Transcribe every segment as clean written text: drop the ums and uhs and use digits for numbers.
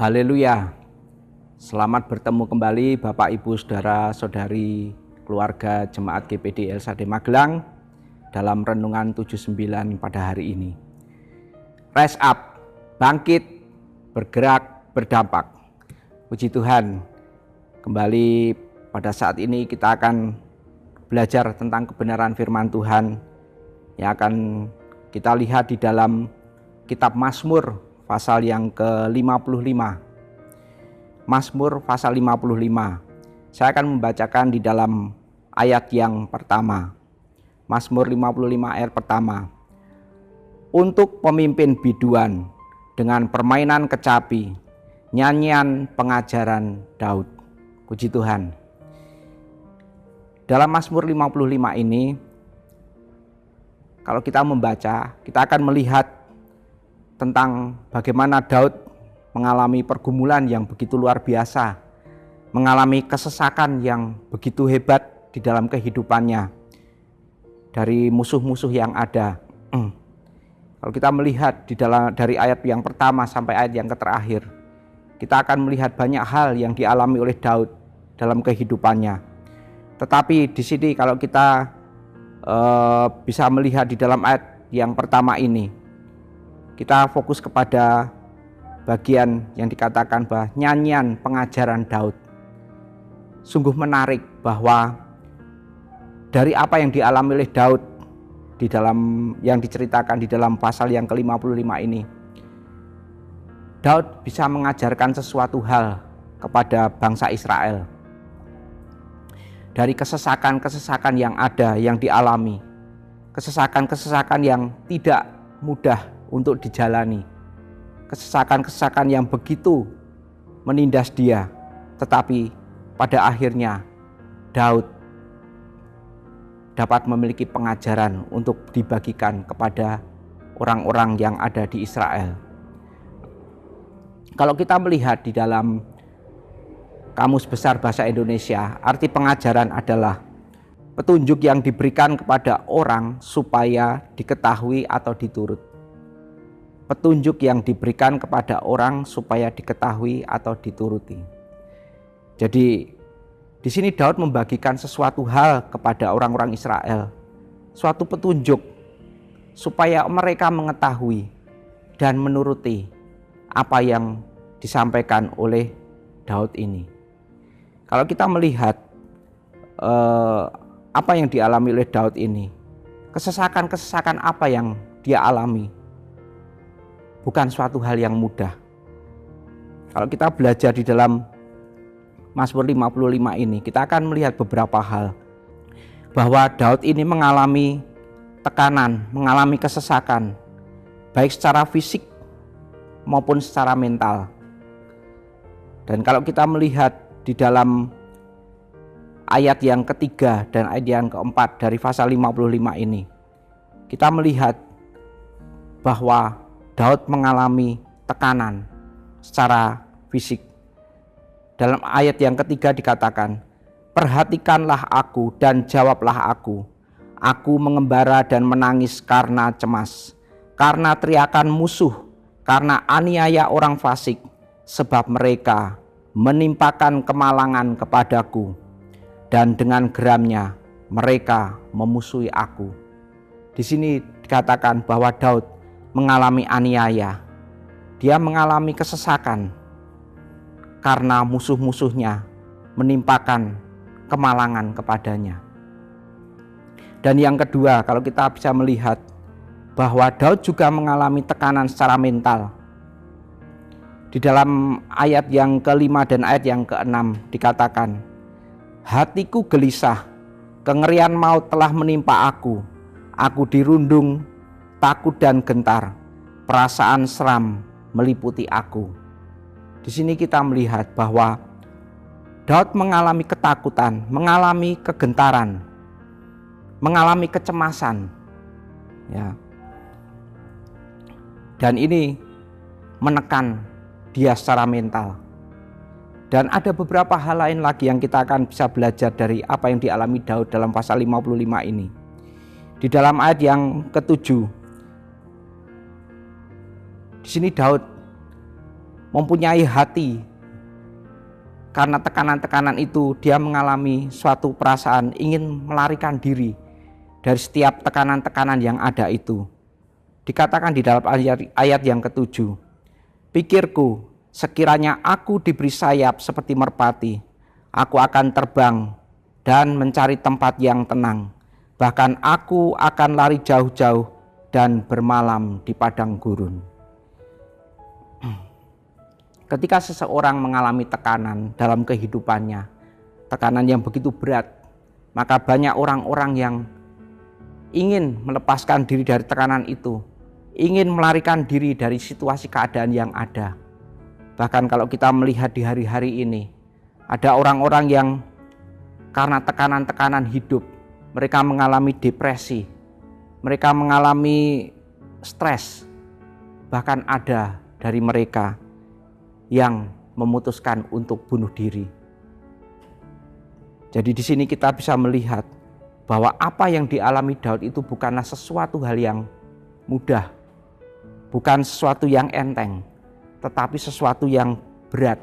Haleluya. Selamat bertemu kembali Bapak Ibu Saudara Saudari keluarga Jemaat GPD LSAD Magelang dalam renungan 79 pada hari ini. Rise up, bangkit, bergerak, berdampak. Puji Tuhan, kembali pada saat ini kita akan belajar tentang kebenaran firman Tuhan yang akan kita lihat di dalam kitab Mazmur pasal yang ke-55. Mazmur pasal 55. Saya akan membacakan di dalam ayat yang pertama. Mazmur 55 ayat pertama. Untuk pemimpin biduan dengan permainan kecapi, nyanyian pengajaran Daud. Puji Tuhan. Dalam Mazmur 55 ini, kalau kita membaca, kita akan melihat tentang bagaimana Daud mengalami pergumulan yang begitu luar biasa, mengalami kesesakan yang begitu hebat di dalam kehidupannya dari musuh-musuh yang ada. Kalau kita melihat dari ayat yang pertama sampai ayat yang terakhir, kita akan melihat banyak hal yang dialami oleh Daud dalam kehidupannya. Tetapi di sini kalau kita bisa melihat di dalam ayat yang pertama ini, kita fokus kepada bagian yang dikatakan bahwa nyanyian pengajaran Daud. Sungguh menarik bahwa dari apa yang dialami oleh Daud di dalam yang diceritakan di dalam pasal yang ke-55 ini, Daud bisa mengajarkan sesuatu hal kepada bangsa Israel. Dari kesesakan-kesesakan yang ada, yang dialami, kesesakan-kesesakan yang tidak mudah untuk dijalani, kesesakan-kesesakan yang begitu menindas dia, tetapi pada akhirnya Daud dapat memiliki pengajaran untuk dibagikan kepada orang-orang yang ada di Israel. Kalau kita melihat di dalam Kamus Besar Bahasa Indonesia, arti pengajaran adalah petunjuk yang diberikan kepada orang supaya diketahui atau diturut. Petunjuk yang diberikan kepada orang supaya diketahui atau dituruti. Jadi di sini Daud membagikan sesuatu hal kepada orang-orang Israel, suatu petunjuk supaya mereka mengetahui dan menuruti apa yang disampaikan oleh Daud ini. Kalau kita melihat apa yang dialami oleh Daud ini, kesesakan-kesesakan apa yang dia alami, bukan suatu hal yang mudah. Kalau kita belajar di dalam Mazmur 55 ini, kita akan melihat beberapa hal. Bahwa Daud ini mengalami tekanan, mengalami kesesakan, baik secara fisik maupun secara mental. Dan kalau kita melihat di dalam ayat yang ketiga dan ayat yang keempat dari pasal 55 ini, kita melihat bahwa Daud mengalami tekanan secara fisik. Dalam ayat yang ketiga dikatakan, perhatikanlah aku dan jawablah aku. Aku mengembara dan menangis karena cemas, karena teriakan musuh, karena aniaya orang fasik, sebab mereka menimpakan kemalangan kepadaku, dan dengan geramnya mereka memusuhi aku. Di sini dikatakan bahwa Daud mengalami aniaya. Dia mengalami kesesakan karena musuh-musuhnya menimpakan kemalangan kepadanya. Dan yang kedua, kalau kita bisa melihat bahwa Daud juga mengalami tekanan secara mental. Di dalam ayat yang ke-5 dan ayat yang ke-6 dikatakan, hatiku gelisah, kengerian maut telah menimpa aku dirundung takut dan gentar, perasaan seram meliputi aku. Di sini kita melihat bahwa Daud mengalami ketakutan, mengalami kegentaran, mengalami kecemasan, ya. Dan ini menekan dia secara mental. Dan ada beberapa hal lain lagi yang kita akan bisa belajar dari apa yang dialami Daud dalam pasal 55 ini. Di dalam ayat yang ke-7, di sini Daud mempunyai hati. Karena tekanan-tekanan itu dia mengalami suatu perasaan ingin melarikan diri dari setiap tekanan-tekanan yang ada itu. Dikatakan di dalam ayat yang ke-7, pikirku, sekiranya aku diberi sayap seperti merpati, aku akan terbang dan mencari tempat yang tenang. Bahkan aku akan lari jauh-jauh dan bermalam di padang gurun. Ketika seseorang mengalami tekanan dalam kehidupannya, tekanan yang begitu berat, maka banyak orang-orang yang ingin melepaskan diri dari tekanan itu, ingin melarikan diri dari situasi keadaan yang ada. Bahkan kalau kita melihat di hari-hari ini, ada orang-orang yang karena tekanan-tekanan hidup, mereka mengalami depresi, mereka mengalami stres, bahkan ada dari mereka yang memutuskan untuk bunuh diri. Jadi di sini kita bisa melihat bahwa apa yang dialami Daud itu bukanlah sesuatu hal yang mudah, bukan sesuatu yang enteng, tetapi sesuatu yang berat.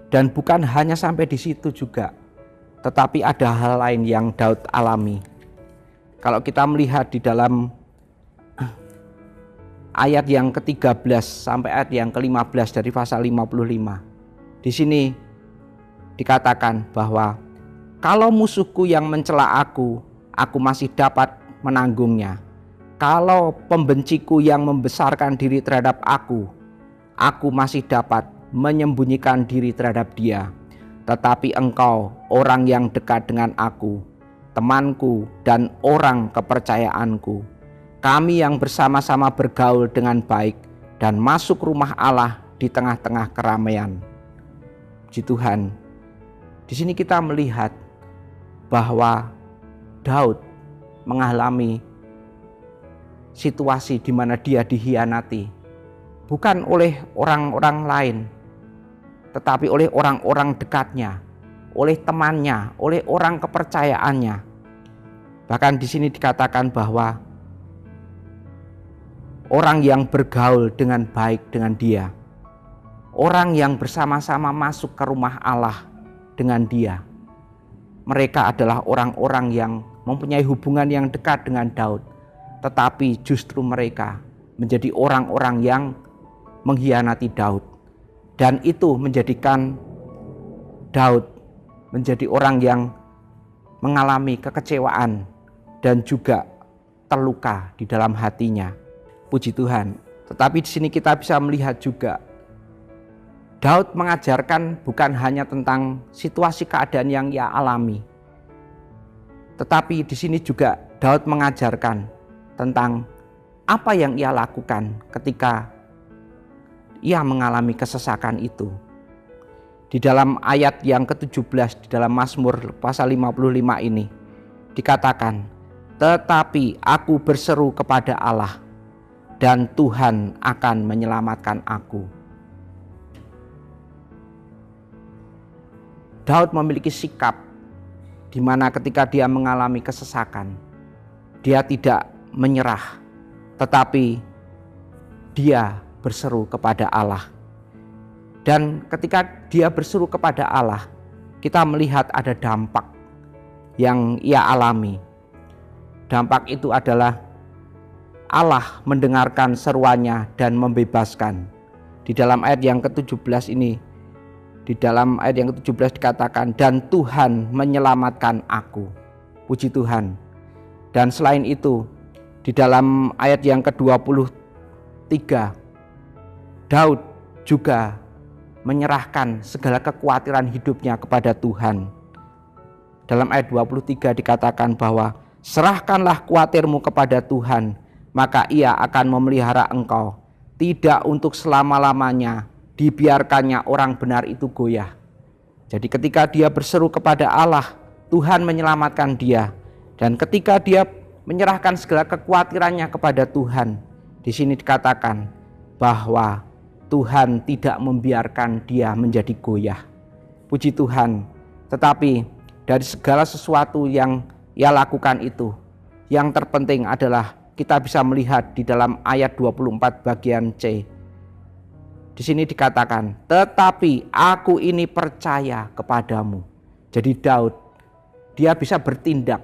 Dan bukan hanya sampai di situ juga, tetapi ada hal lain yang Daud alami. Kalau kita melihat di dalam ayat yang ke-13 sampai ayat yang ke-15 dari pasal 55. Di sini dikatakan bahwa kalau musuhku yang mencela aku masih dapat menanggungnya. Kalau pembenciku yang membesarkan diri terhadap aku masih dapat menyembunyikan diri terhadap dia. Tetapi engkau, orang yang dekat dengan aku, temanku dan orang kepercayaanku, kami yang bersama-sama bergaul dengan baik dan masuk rumah Allah di tengah-tengah keramaian. Puji Tuhan. Di sini kita melihat bahwa Daud mengalami situasi di mana dia dihianati, bukan oleh orang-orang lain, tetapi oleh orang-orang dekatnya, oleh temannya, oleh orang kepercayaannya. Bahkan di sini dikatakan bahwa orang yang bergaul dengan baik dengan dia, orang yang bersama-sama masuk ke rumah Allah dengan dia, mereka adalah orang-orang yang mempunyai hubungan yang dekat dengan Daud, tetapi justru mereka menjadi orang-orang yang mengkhianati Daud. Dan itu menjadikan Daud menjadi orang yang mengalami kekecewaan dan juga terluka di dalam hatinya. Puji Tuhan. Tetapi di sini kita bisa melihat juga Daud mengajarkan bukan hanya tentang situasi keadaan yang ia alami, tetapi di sini juga Daud mengajarkan tentang apa yang ia lakukan ketika ia mengalami kesesakan itu. Di dalam ayat yang ke-17 di dalam Mazmur pasal 55 ini dikatakan, tetapi aku berseru kepada Allah dan Tuhan akan menyelamatkan aku. Daud memiliki sikap di mana ketika dia mengalami kesesakan, dia tidak menyerah, tetapi dia berseru kepada Allah. Dan ketika dia berseru kepada Allah, kita melihat ada dampak yang ia alami. Dampak itu adalah Allah mendengarkan seruannya dan membebaskan. Di dalam ayat yang ke-17 ini, di dalam ayat yang ke-17 dikatakan, dan Tuhan menyelamatkan aku. Puji Tuhan. Dan selain itu, di dalam ayat yang ke-23, Daud juga menyerahkan segala kekhawatiran hidupnya kepada Tuhan. Dalam ayat 23 dikatakan bahwa serahkanlah khawatirmu kepada Tuhan, maka ia akan memelihara engkau. Tidak untuk selama-lamanya dibiarkannya orang benar itu goyah. Jadi ketika dia berseru kepada Allah, Tuhan menyelamatkan dia. Dan ketika dia menyerahkan segala kekhawatirannya kepada Tuhan, di sini dikatakan bahwa Tuhan tidak membiarkan dia menjadi goyah. Puji Tuhan. Tetapi dari segala sesuatu yang ia lakukan itu, yang terpenting adalah kita bisa melihat di dalam ayat 24 bagian C. Di sini dikatakan, tetapi aku ini percaya kepadamu. Jadi Daud, dia bisa bertindak,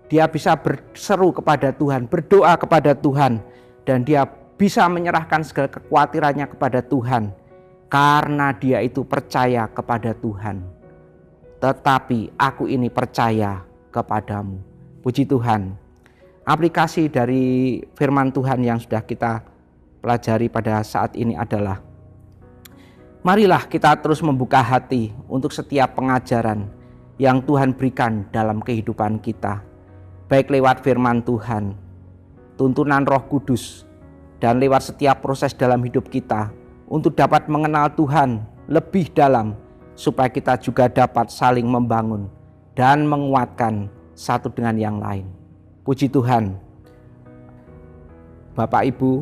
dia bisa berseru kepada Tuhan, berdoa kepada Tuhan, dan dia bisa menyerahkan segala kekhawatirannya kepada Tuhan, karena dia itu percaya kepada Tuhan. Tetapi aku ini percaya kepadamu. Puji Tuhan. Aplikasi dari firman Tuhan yang sudah kita pelajari pada saat ini adalah, marilah kita terus membuka hati untuk setiap pengajaran yang Tuhan berikan dalam kehidupan kita, baik lewat firman Tuhan, tuntunan Roh Kudus, dan lewat setiap proses dalam hidup kita untuk dapat mengenal Tuhan lebih dalam, supaya kita juga dapat saling membangun dan menguatkan satu dengan yang lain. Puji Tuhan. Bapak Ibu,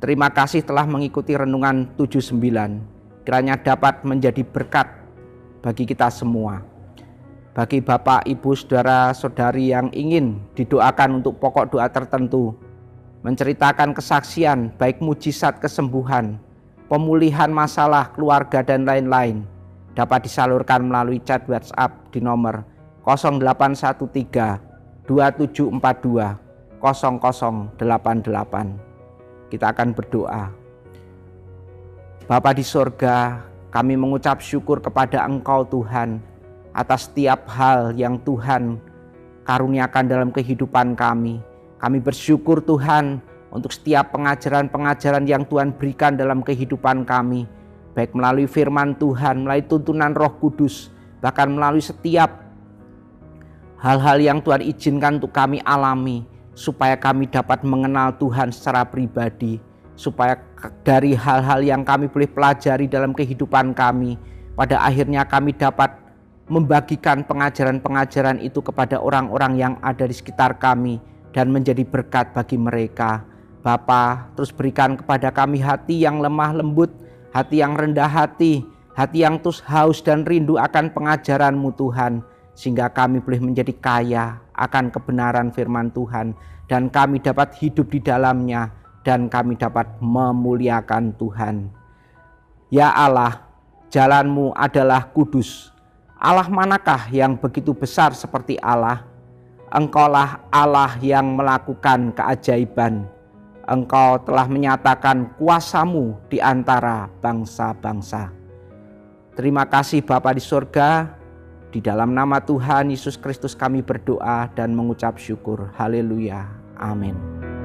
terima kasih telah mengikuti renungan 79. Kiranya dapat menjadi berkat bagi kita semua. Bagi Bapak, Ibu, Saudara-saudari yang ingin didoakan untuk pokok doa tertentu, menceritakan kesaksian baik mujizat kesembuhan, pemulihan masalah keluarga dan lain-lain, dapat disalurkan melalui chat WhatsApp di nomor 0813 2742 0088. Kita akan berdoa. Bapa di sorga, kami mengucap syukur kepada Engkau Tuhan atas setiap hal yang Tuhan karuniakan dalam kehidupan kami. Kami bersyukur Tuhan untuk setiap pengajaran-pengajaran yang Tuhan berikan dalam kehidupan kami, baik melalui firman Tuhan, melalui tuntunan Roh Kudus, bahkan melalui setiap hal-hal yang Tuhan izinkan untuk kami alami, supaya kami dapat mengenal Tuhan secara pribadi, supaya dari hal-hal yang kami boleh pelajari dalam kehidupan kami, pada akhirnya kami dapat membagikan pengajaran-pengajaran itu kepada orang-orang yang ada di sekitar kami dan menjadi berkat bagi mereka. Bapa, terus berikan kepada kami hati yang lemah lembut, hati yang rendah hati yang terus haus dan rindu akan pengajaran-Mu Tuhan, sehingga kami boleh menjadi kaya akan kebenaran firman Tuhan, dan kami dapat hidup di dalamnya, dan kami dapat memuliakan Tuhan. Ya Allah, jalan-Mu adalah kudus. Allah manakah yang begitu besar seperti Allah? Engkaulah Allah yang melakukan keajaiban. Engkau telah menyatakan kuasa-Mu di antara bangsa-bangsa. Terima kasih Bapa di sorga. Di dalam nama Tuhan Yesus Kristus kami berdoa dan mengucap syukur. Haleluya. Amin.